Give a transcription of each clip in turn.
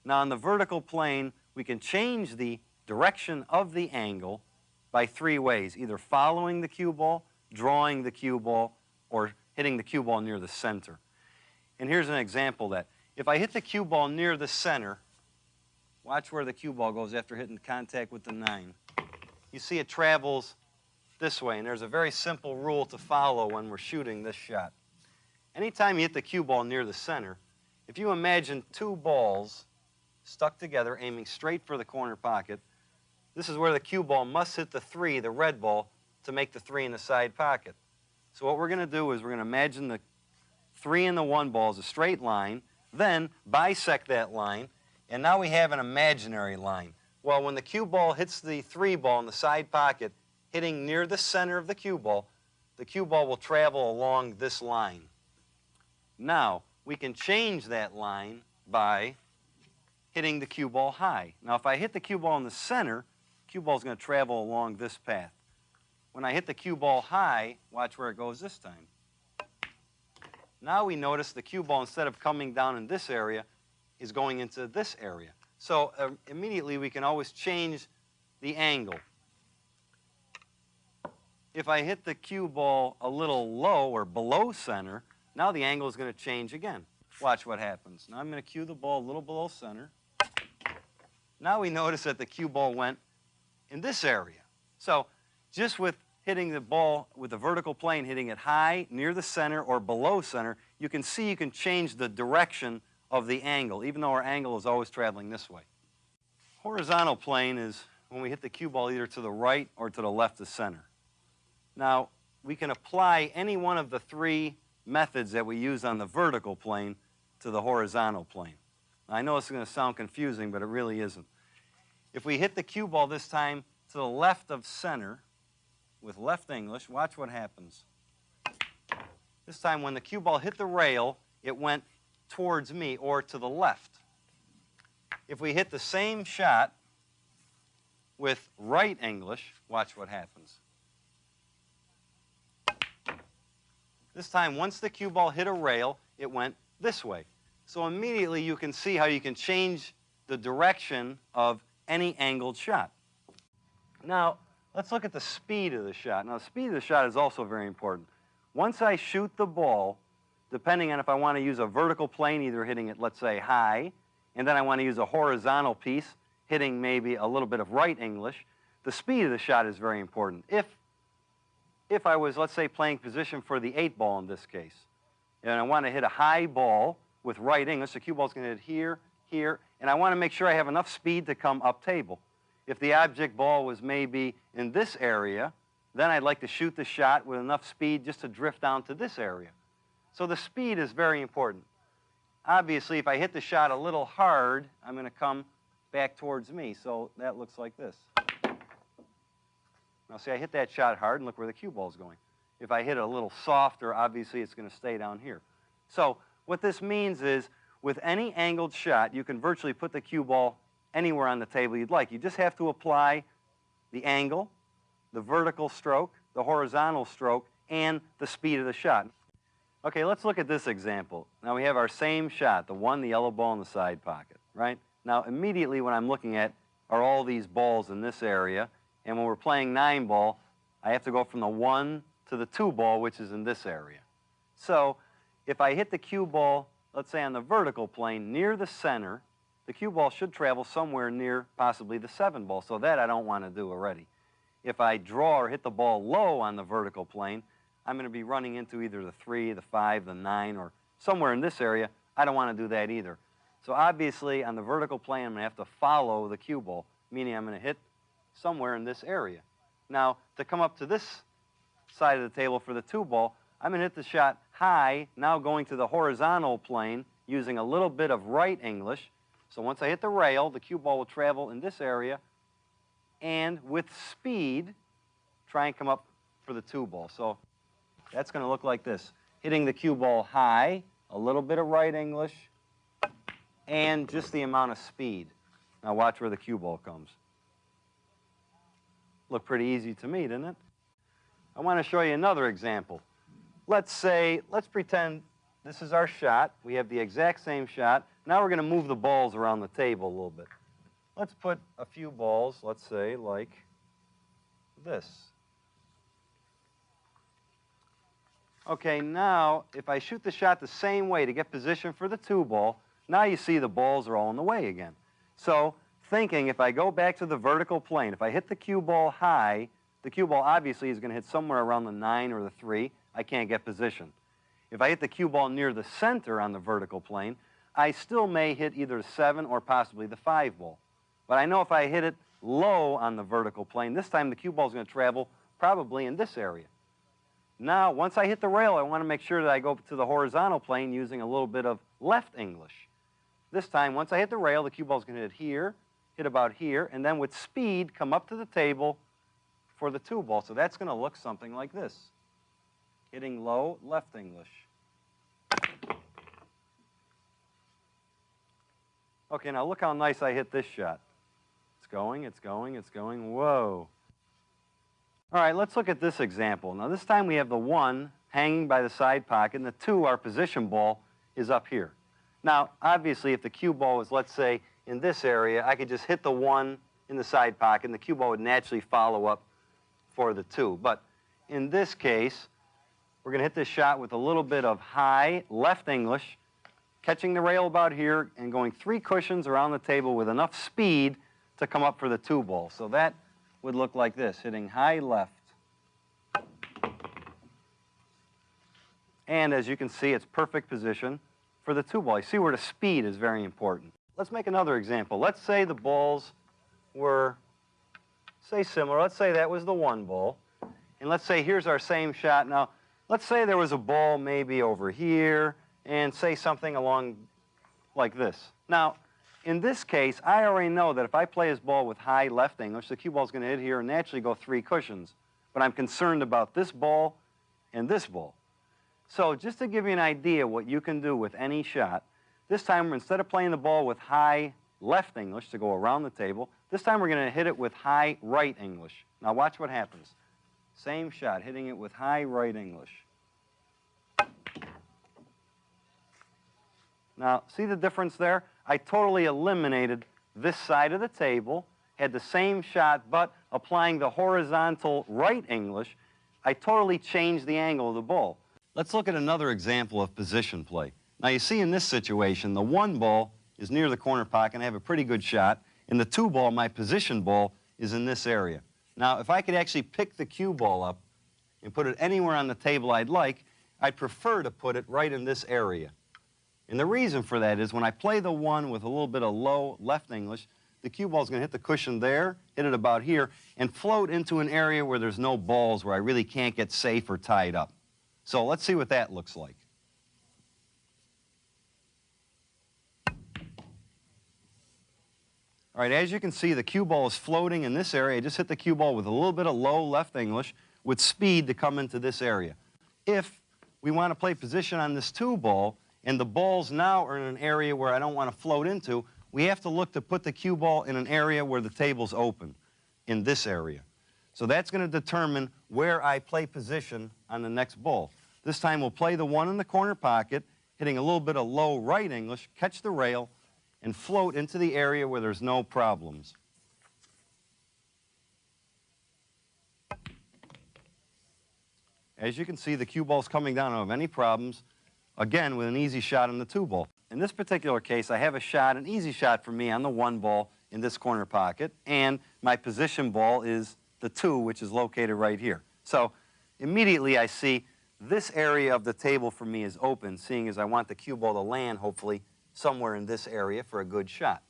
Now on the vertical plane, we can change the direction of the angle by three ways, either following the cue ball, drawing the cue ball, or hitting the cue ball near the center. And here's an example of that. If I hit the cue ball near the center, watch where the cue ball goes after hitting contact with the 9. You see it travels this way, and there's a very simple rule to follow when we're shooting this shot. Anytime you hit the cue ball near the center, if you imagine two balls stuck together aiming straight for the corner pocket, this is where the cue ball must hit the 3, the red ball, to make the 3 in the side pocket. So what we're going to do is we're going to imagine the 3 and the 1 ball is a straight line, then bisect that line, and now we have an imaginary line. Well, when the cue ball hits the 3 ball in the side pocket, hitting near the center of the cue ball will travel along this line. Now, we can change that line by hitting the cue ball high. Now, if I hit the cue ball in the center, cue ball is going to travel along this path. When I hit the cue ball high, watch where it goes this time. Now we notice the cue ball, instead of coming down in this area, is going into this area. So immediately we can always change the angle. If I hit the cue ball a little low or below center, now the angle is going to change again. Watch what happens. Now I'm going to cue the ball a little below center. Now we notice that the cue ball went in this area. So just with hitting the ball with the vertical plane, hitting it high, near the center, or below center, you can see you can change the direction of the angle, even though our angle is always traveling this way. Horizontal plane is when we hit the cue ball either to the right or to the left of center. Now, we can apply any one of the three methods that we use on the vertical plane to the horizontal plane. Now, I know this is going to sound confusing, but it really isn't. If we hit the cue ball this time to the left of center with left English, watch what happens. This time when the cue ball hit the rail, it went towards me or to the left. If we hit the same shot with right English, watch what happens. This time, once the cue ball hit a rail, it went this way. So immediately you can see how you can change the direction of any angled shot. Now, let's look at the speed of the shot. Now, the speed of the shot is also very important. Once I shoot the ball, depending on if I want to use a vertical plane, either hitting it, let's say, high, and then I want to use a horizontal piece, hitting maybe a little bit of right English, the speed of the shot is very important. If I was, let's say, playing position for the 8 ball in this case, and I want to hit a high ball with right English, the cue ball is going to hit here, here, and I want to make sure I have enough speed to come up table. If the object ball was maybe in this area, then I'd like to shoot the shot with enough speed just to drift down to this area. So the speed is very important. Obviously, if I hit the shot a little hard, I'm going to come back towards me, so that looks like this. Now see, I hit that shot hard, and look where the cue ball is going. If I hit it a little softer, obviously it's going to stay down here. So what this means is, with any angled shot, you can virtually put the cue ball anywhere on the table you'd like. You just have to apply the angle, the vertical stroke, the horizontal stroke, and the speed of the shot. Okay, let's look at this example. Now we have our same shot, the yellow ball in the side pocket, right? Now immediately what I'm looking at are all these balls in this area, and when we're playing 9 ball, I have to go from the 1 to the 2 ball, which is in this area. So if I hit the cue ball, let's say on the vertical plane, near the center, the cue ball should travel somewhere near possibly the 7 ball, so that I don't want to do already. If I draw or hit the ball low on the vertical plane, I'm going to be running into either the 3, the 5, the 9, or somewhere in this area. I don't want to do that either. So obviously, on the vertical plane, I'm going to have to follow the cue ball, meaning I'm going to hit somewhere in this area. Now, to come up to this side of the table for the 2 ball, I'm going to hit the shot high, now going to the horizontal plane, using a little bit of right English. So once I hit the rail, the cue ball will travel in this area, and with speed, try and come up for the 2 ball. So that's going to look like this. Hitting the cue ball high, a little bit of right English, and just the amount of speed. Now watch where the cue ball comes. Looked pretty easy to me, didn't it? I want to show you another example. Let's pretend this is our shot. We have the exact same shot. Now we're going to move the balls around the table a little bit. Let's put a few balls, let's say, like this. Okay, now if I shoot the shot the same way to get position for the 2-ball, now you see the balls are all in the way again. So thinking if I go back to the vertical plane, if I hit the cue ball high, the cue ball obviously is going to hit somewhere around the 9 or the 3. I can't get position. If I hit the cue ball near the center on the vertical plane, I still may hit either the 7 or possibly the 5 ball. But I know if I hit it low on the vertical plane, this time the cue ball is going to travel probably in this area. Now, once I hit the rail, I want to make sure that I go to the horizontal plane using a little bit of left English. This time, once I hit the rail, the cue ball is going to hit here, hit about here, and then with speed, come up to the table for the 2-ball. So that's going to look something like this. Hitting low, left English. Okay, now look how nice I hit this shot. It's going, it's going, it's going. Whoa. All right, let's look at this example. Now, this time we have the 1 hanging by the side pocket, and the 2, our position ball, is up here. Now, obviously, if the cue ball was, let's say, in this area, I could just hit the 1 in the side pocket, and the cue ball would naturally follow up for the 2. But in this case, we're going to hit this shot with a little bit of high left English, catching the rail about here, and going 3 cushions around the table with enough speed to come up for the 2-ball. So that would look like this, hitting high left. And as you can see, it's perfect position for the 2-ball. You see where the speed is very important. Let's make another example. Let's say the balls were, say, similar. Let's say that was the 1-ball. And let's say here's our same shot. Now, let's say there was a ball maybe over here, and say something along like this. Now, in this case, I already know that if I play this ball with high left English, the cue ball is going to hit here and naturally go 3 cushions. But I'm concerned about this ball and this ball. So just to give you an idea what you can do with any shot, this time instead of playing the ball with high left English to go around the table, this time we're going to hit it with high right English. Now watch what happens. Same shot, hitting it with high right English. Now, see the difference there? I totally eliminated this side of the table, had the same shot, but applying the horizontal right English, I totally changed the angle of the ball. Let's look at another example of position play. Now, you see in this situation, the 1-ball is near the corner pocket, and I have a pretty good shot. And the 2-ball, my position ball, is in this area. Now, if I could actually pick the cue ball up and put it anywhere on the table I'd like, I'd prefer to put it right in this area. And the reason for that is when I play the 1 with a little bit of low left English, the cue ball is going to hit the cushion there, hit it about here, and float into an area where there's no balls, where I really can't get safe or tied up. So let's see what that looks like. All right, as you can see, the cue ball is floating in this area. I just hit the cue ball with a little bit of low left English with speed to come into this area. If we want to play position on this 2-ball, and the balls now are in an area where I don't want to float into, we have to look to put the cue ball in an area where the table's open, in this area. So that's going to determine where I play position on the next ball. This time we'll play the 1 in the corner pocket, hitting a little bit of low right English, catch the rail, and float into the area where there's no problems. As you can see, the cue ball's coming down. I don't have any problems. Again, with an easy shot on the 2-ball. In this particular case, I have a shot, an easy shot for me on the 1-ball in this corner pocket, and my position ball is the 2, which is located right here. So immediately I see this area of the table for me is open, seeing as I want the cue ball to land, hopefully, somewhere in this area for a good shot.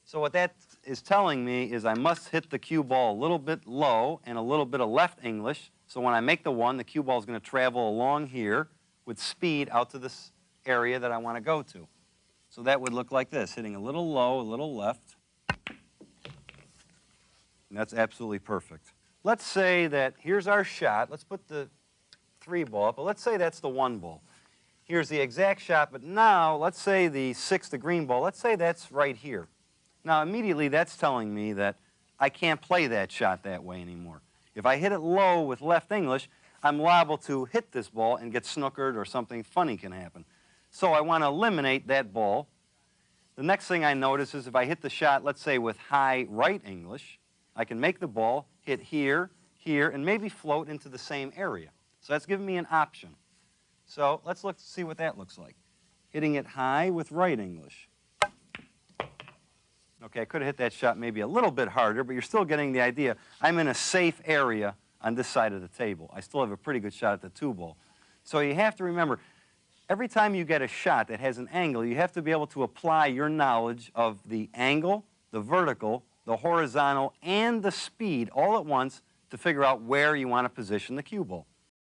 So what that is telling me is I must hit the cue ball a little bit low and a little bit of left English. So when I make the 1, the cue ball is going to travel along here with speed out to this area that I want to go to. So that would look like this, hitting a little low, a little left. And that's absolutely perfect. Let's say that here's our shot. Let's put the 3-ball up, but let's say that's the 1-ball. Here's the exact shot, but now let's say the 6, the green ball, let's say that's right here. Now immediately that's telling me that I can't play that shot that way anymore. If I hit it low with left English, I'm liable to hit this ball and get snookered or something funny can happen. So I want to eliminate that ball. The next thing I notice is if I hit the shot, let's say with high right English, I can make the ball hit here, here, and maybe float into the same area. So that's giving me an option. So let's look to see what that looks like. Hitting it high with right English. Okay, I could have hit that shot maybe a little bit harder, but you're still getting the idea. I'm in a safe area on this side of the table. I still have a pretty good shot at the 2-ball. So you have to remember, every time you get a shot that has an angle, you have to be able to apply your knowledge of the angle, the vertical, the horizontal, and the speed all at once to figure out where you want to position the cue ball.